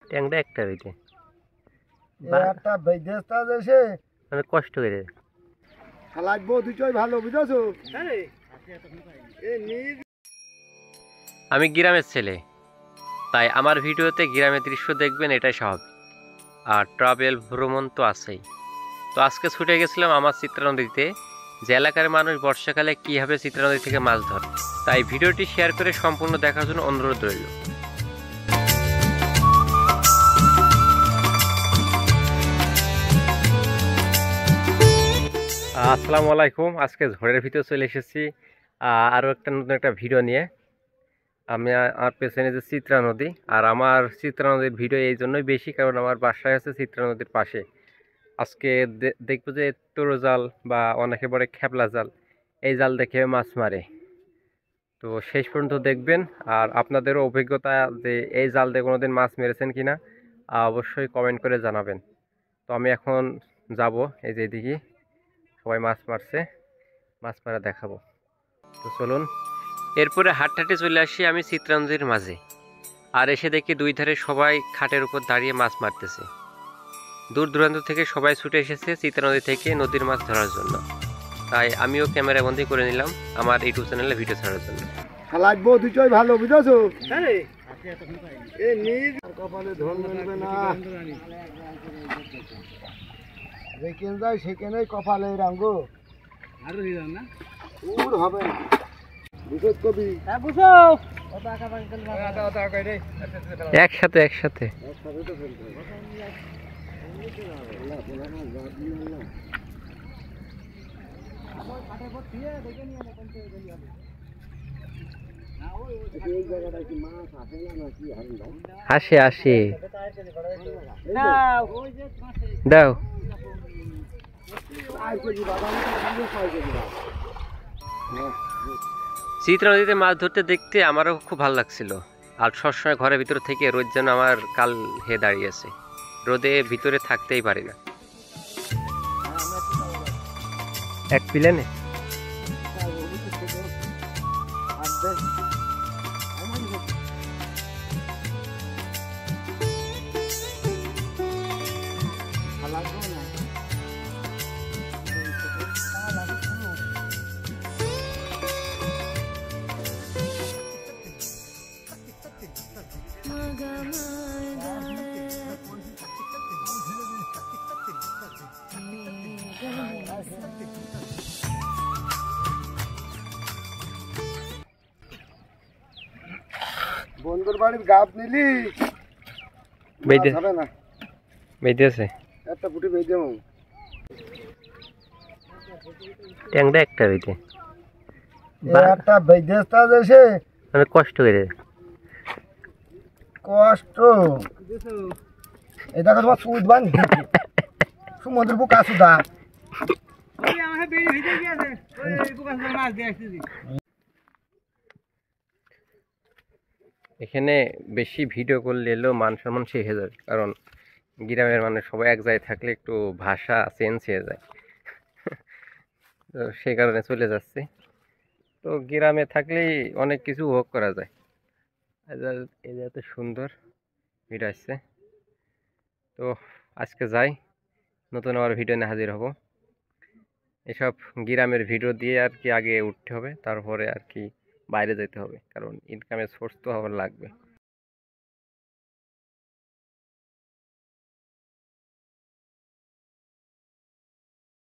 ট্যাংটা একটা হইতে একটা বিদেশটা দেশে মানে কষ্ট করে লাগবো দুটোই ভালো বুঝেছো। আমি গ্রামের ছেলে, তাই আমার ভিডিওতে গ্রামের দৃশ্য দেখবেন, এটাই স্বাভাবিক। আর ট্রাভেল ভ্রমণ তো আছেই। তো আজকে ছুটে গেছিলাম আমার চিত্রা নদীতে, যে এলাকার মানুষ বর্ষাকালে কীভাবে চিত্রা নদী থেকে মাছ ধরে। তাই ভিডিওটি শেয়ার করে সম্পূর্ণ দেখার জন্য অনুরোধ রইল। আসসালামু আলাইকুম। আজকে ঝড়ের ভিতরে চলে এসেছি আরও একটা নতুন একটা ভিডিও নিয়ে। আমি আমার পেছনে যে চিত্রা নদী, আর আমার চিত্রা নদীর ভিডিও এই জন্যই বেশি, কারণ আমার বাসায় আছে চিত্রা নদীর পাশে। আজকে দেখবো যে তোরো জাল বা অনেকে বলে খেপলা জাল, এই জাল দেখে মাছ মারে। তো শেষ পর্যন্ত দেখবেন, আর আপনাদেরও অভিজ্ঞতা যে এই জাল দিয়ে কোনোদিন মাছ মেরেছেন কিনা অবশ্যই কমেন্ট করে জানাবেন। তো আমি এখন যাব, এই যে এদিকে সবাই মাছ মারছে, মাছ মারা দেখাবো। তো চলুন। এরপরে হাটহাটে চলে আসি আমি চিত্রা নদীর মাঝে, আর এসে দেখি দুই ধারে সবাই খাটের উপর দাঁড়িয়ে মাছ মারতেছে। দূর দূরান্ত থেকে সবাই ছুটে এসেছে চিত্রা নদী থেকে নদীর মাছ ধরার জন্য। তাই আমিও ক্যামেরা বন্দি করে নিলাম আমার ইউটিউব চ্যানেলে ভিডিও ছাড়ার জন্য। লাগবো দুটোই ভালো বুঝেছো। কপালে ধন মিলবে না, যেখানে যায় সেখানেই কপালে রাঙ্গো উর হবে না। বুঝত কবি একসাথে একসাথে আসে আসে দাও। চিত্রা নদীতে মাছ ধরতে দেখতে আমারও খুব ভালো লাগছিল। আর সবসময় ঘরের ভিতরে থেকে রোদ যেন আমার কাল হয়ে দাঁড়িয়েছে, রোদে ভিতরে থাকতেই পারি না। এক প্লেনে বন্ধুর বাড়ির গাব নিলি হবে না, বেঁধে আছে একটা ফুটি বেঁধে ট্যাংটা একটা হইতে একটা বিদেশটা দেশে মানে কষ্ট করে কষ্ট। এই দেখো তোমার সুদ বান সমুদ্র বুকা সুদা এখানে বেশি ভিডিও করলে এলেও মান সম্মান শিখে যাবে, কারণ গ্রামের মানুষ সবাই এক জায়গায় থাকলে একটু ভাষা চেঞ্জ হয়ে যায়। তো সেই কারণে চলে যাচ্ছি। তো গ্রামে থাকলেই অনেক কিছু উপভোগ করা যায়। এই যে এত সুন্দর ভিডিও আসছে। তো আজকে যাই, নতুন আবার ভিডিও নিয়ে হাজির হব। এসব গ্রামের ভিডিও দিয়ে আর কি আগে উঠতে হবে, তারপরে আর কি বাইরে যেতে হবে, কারণ ইনকামের সোর্স তো আবার লাগবে।